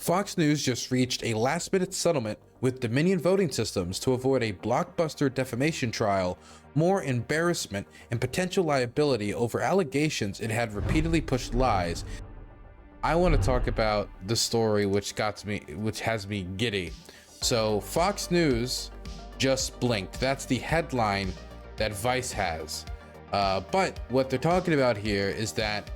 Fox News just reached a last-minute settlement with Dominion Voting Systems to avoid a blockbuster defamation trial, more embarrassment, and potential liability over allegations it had repeatedly pushed lies. I want to talk about the story which has me giddy. So Fox News just blinked. That's the headline that Vice has. But what they're talking about here is that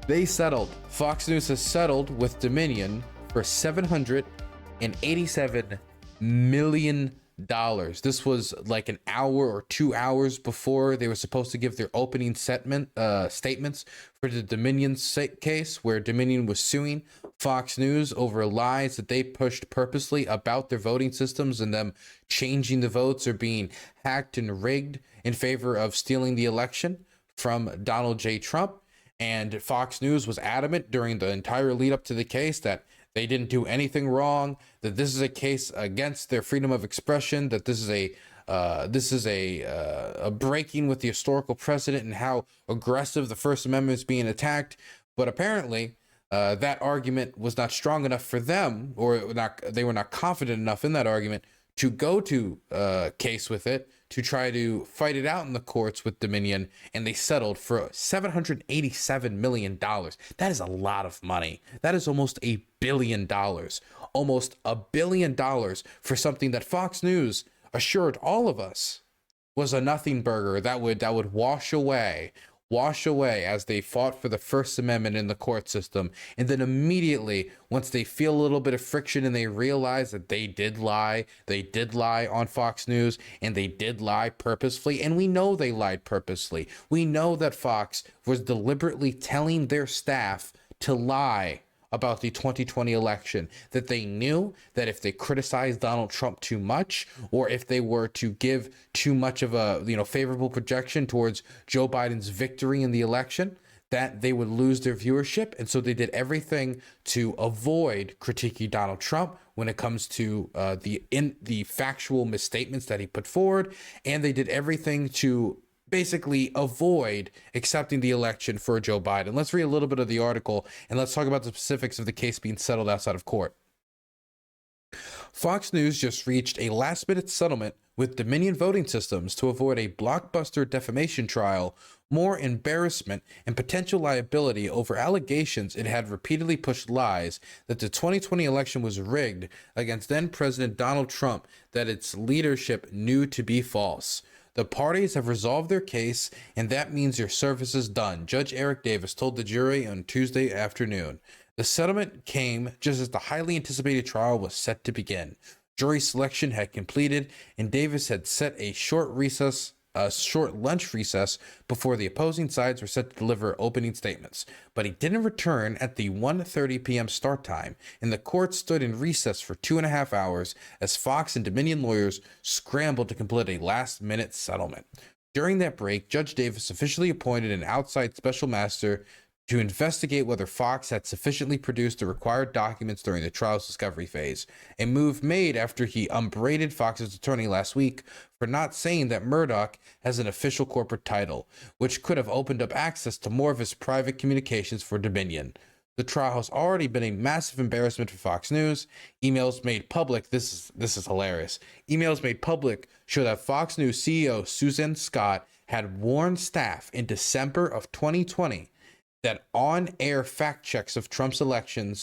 they settled. Fox News has settled with Dominion for $787 million. This was like an hour or 2 hours before they were supposed to give their opening statements for the Dominion case, where Dominion was suing Fox News over lies that they pushed purposely about their voting systems and them changing the votes or being hacked and rigged in favor of stealing the election from Donald J. Trump. And Fox News was adamant during the entire lead up to the case that they didn't do anything wrong, that this is a case against their freedom of expression, that this is a breaking with the historical precedent and how aggressive the First Amendment is being attacked. But apparently that argument was not strong enough for them, or they were not confident enough in that argument to go to case with it, to try to fight it out in the courts with Dominion, and they settled for $787 million. That is a lot of money. That is almost $1 billion. Almost $1 billion for something that Fox News assured all of us was a nothing burger that would wash away as they fought for the First Amendment in the court system. And then immediately, once they feel a little bit of friction and they realize that they did lie on Fox News, and they did lie purposefully, and we know they lied purposely. We know that Fox was deliberately telling their staff to lie about the 2020 election, that they knew that if they criticized Donald Trump too much, or if they were to give too much of a favorable projection towards Joe Biden's victory in the election, that they would lose their viewership. And so they did everything to avoid critiquing Donald Trump when it comes to the factual misstatements that he put forward, and they did everything to basically avoid accepting the election for Joe Biden. Let's read a little bit of the article and let's talk about the specifics of the case being settled outside of court. Fox News just reached a last-minute settlement with Dominion Voting Systems to avoid a blockbuster defamation trial, more embarrassment, and potential liability over allegations it had repeatedly pushed lies that the 2020 election was rigged against then-President Donald Trump that its leadership knew to be false. The parties have resolved their case, and that means your service is done, Judge Eric Davis told the jury on Tuesday afternoon. The settlement came just as the highly anticipated trial was set to begin. Jury selection had completed, and Davis had set a short lunch recess before the opposing sides were set to deliver opening statements. But he didn't return at the 1:30 p.m. start time, and the court stood in recess for 2.5 hours as Fox and Dominion lawyers scrambled to complete a last-minute settlement. During that break, Judge Davis officially appointed an outside special master to investigate whether Fox had sufficiently produced the required documents during the trial's discovery phase, a move made after he upbraided Fox's attorney last week for not saying that Murdoch has an official corporate title, which could have opened up access to more of his private communications for Dominion. The trial has already been a massive embarrassment for Fox News. Emails made public, this is hilarious. Emails made public show that Fox News CEO Susan Scott had warned staff in December of 2020 that on-air fact checks of Trump's election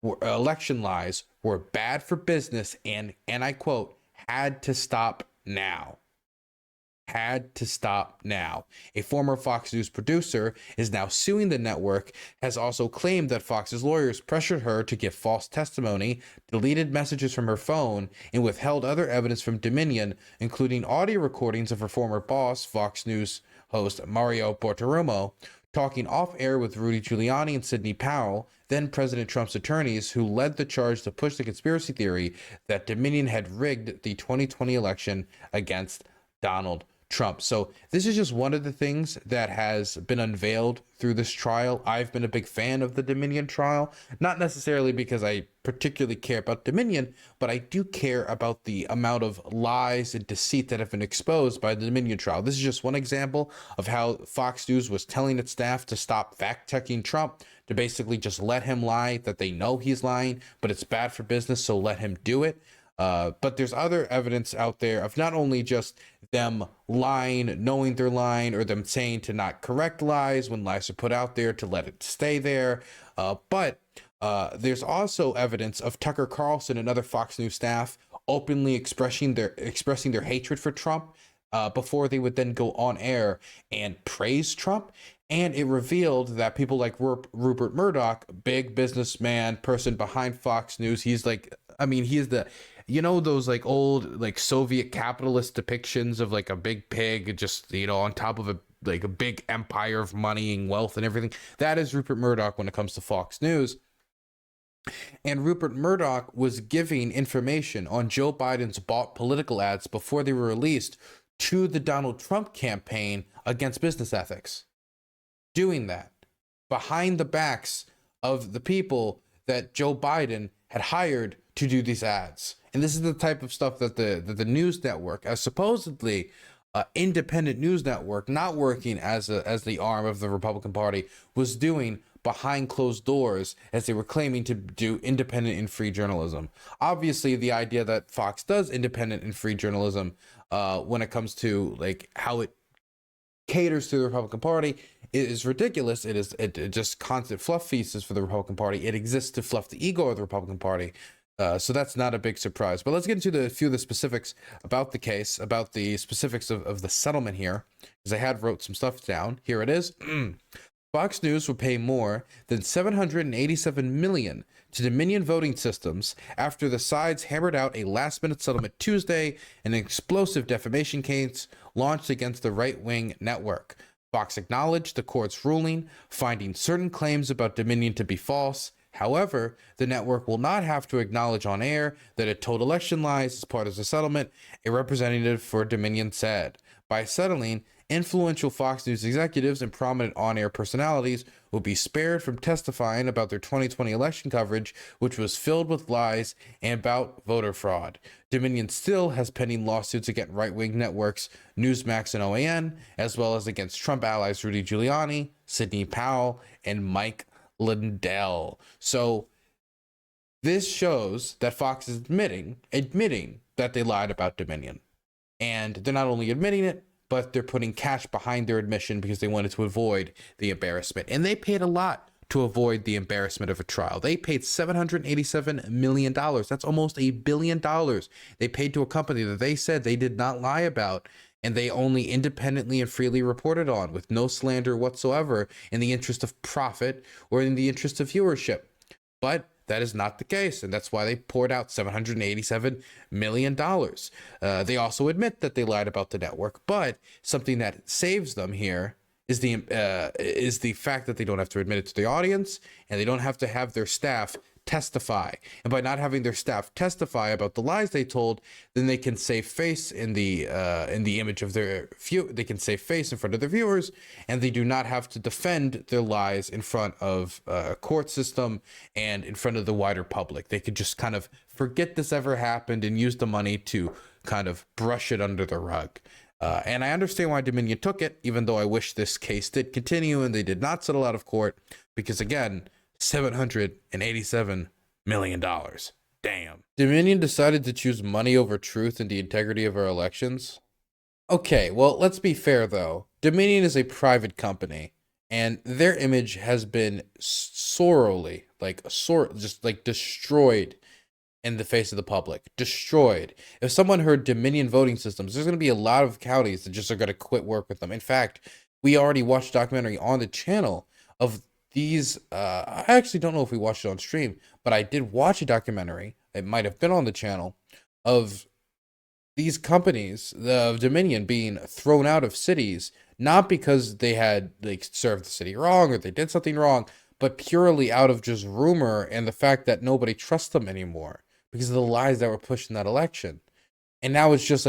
lies were bad for business and I quote, had to stop now. Had to stop now. A former Fox News producer is now suing the network, has also claimed that Fox's lawyers pressured her to give false testimony, deleted messages from her phone, and withheld other evidence from Dominion, including audio recordings of her former boss, Fox News host Mario Bartiromo, talking off-air with Rudy Giuliani and Sidney Powell, then President Trump's attorneys, who led the charge to push the conspiracy theory that Dominion had rigged the 2020 election against Donald Trump. So this is just one of the things that has been unveiled through this trial. I've been a big fan of the Dominion trial, not necessarily because I particularly care about Dominion, but I do care about the amount of lies and deceit that have been exposed by the Dominion trial. This is just one example of how Fox News was telling its staff to stop fact-checking Trump, to basically just let him lie, that they know he's lying, but it's bad for business, so let him do it. But there's other evidence out there of not only just them lying, knowing they're lying, or them saying to not correct lies when lies are put out there to let it stay there, but there's also evidence of Tucker Carlson and other Fox News staff openly expressing their hatred for Trump before they would then go on air and praise Trump. And it revealed that people like Rupert Murdoch, big businessman, person behind Fox News, he's like, I mean, he's the, you know, those like old like Soviet capitalist depictions of like a big pig just, you know, on top of a big empire of money and wealth and everything. That is Rupert Murdoch when it comes to Fox News. And Rupert Murdoch was giving information on Joe Biden's bought political ads before they were released to the Donald Trump campaign against business ethics. Doing that behind the backs of the people that Joe Biden had hired to do these ads. And this is the type of stuff that the news network, as supposedly independent news network, not working as the arm of the Republican Party, was doing behind closed doors as they were claiming to do independent and free journalism. Obviously, the idea that Fox does independent and free journalism when it comes to like how it caters to the Republican Party is ridiculous. It just constant fluff feasts for the Republican Party. It exists to fluff the ego of the Republican Party. So that's not a big surprise. But let's get into a few of the specifics about the case, about the specifics of the settlement here, because I had wrote some stuff down. Here it is. Fox News will pay more than $787 million to Dominion Voting Systems after the sides hammered out a last-minute settlement Tuesday in an explosive defamation case launched against the right-wing network. Fox acknowledged the court's ruling, finding certain claims about Dominion to be false. However, the network will not have to acknowledge on air that it told election lies as part of the settlement, a representative for Dominion said. By settling, influential Fox News executives and prominent on-air personalities will be spared from testifying about their 2020 election coverage, which was filled with lies and about voter fraud. Dominion still has pending lawsuits against right-wing networks Newsmax and OAN, as well as against Trump allies Rudy Giuliani, Sidney Powell, and Mike Lindell. So this shows that Fox is admitting that they lied about Dominion. And they're not only admitting it, but they're putting cash behind their admission because they wanted to avoid the embarrassment. And they paid a lot to avoid the embarrassment of a trial. They paid $787 million. That's almost $1 billion. They paid to a company that they said they did not lie about, and they only independently and freely reported on with no slander whatsoever in the interest of profit or in the interest of viewership. But that is not the case, and that's why they poured out $787 million. They also admit that they lied about the network, but something that saves them here is the fact that they don't have to admit it to the audience, and they don't have to have their staff testify. And by not having their staff testify about the lies they told, then they can save face in the image of their they can save face in front of their viewers, and they do not have to defend their lies in front of a court system and in front of the wider public. They could just kind of forget this ever happened and use the money to kind of brush it under the rug. And I understand why Dominion took it, even though I wish this case did continue and they did not settle out of court, because again, $787 million. Damn. Dominion decided to choose money over truth and the integrity of our elections. Okay, well, let's be fair though. Dominion is a private company, and their image has been sorely, destroyed in the face of the public. Destroyed. If someone heard Dominion voting systems, there's going to be a lot of counties that just are going to quit work with them. In fact, we already watched a documentary on the channel of these. I actually don't know if we watched it on stream, but I did watch a documentary. It might have been on the channel of these companies, the Dominion, being thrown out of cities, not because they had served the city wrong or they did something wrong, but purely out of just rumor and the fact that nobody trusts them anymore because of the lies that were pushed in that election. And now it's just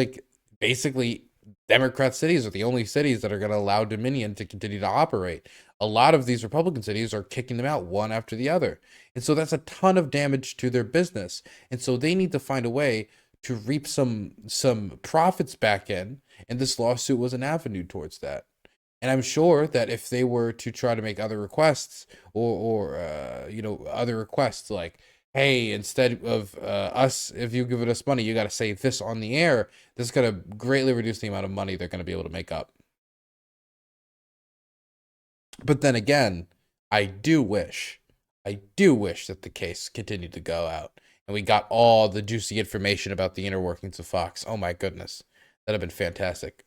basically Democrat cities are the only cities that are going to allow Dominion to continue to operate. A lot of these Republican cities are kicking them out one after the other. And so that's a ton of damage to their business. And so they need to find a way to reap some profits back in. And this lawsuit was an avenue towards that. And I'm sure that if they were to try to make other requests or other requests like, hey, instead of us, if you give us money, you got to say this on the air, this is going to greatly reduce the amount of money they're going to be able to make up. But then again, I do wish that the case continued to go out and we got all the juicy information about the inner workings of Fox. Oh my goodness. That'd have been fantastic.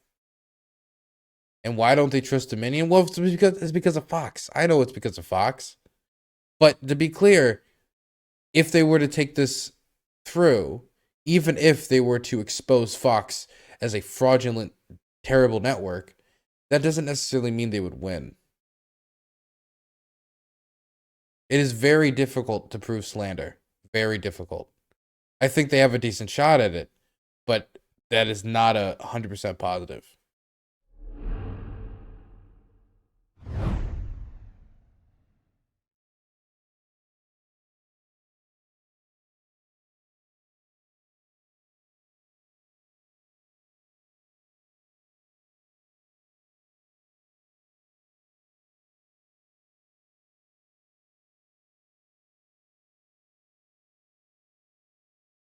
And why don't they trust Dominion? Well, it's because of Fox. I know it's because of Fox. But to be clear, if they were to take this through, even if they were to expose Fox as a fraudulent, terrible network, that doesn't necessarily mean they would win. It is very difficult to prove slander. Very difficult. I think they have a decent shot at it, but that is not 100% positive.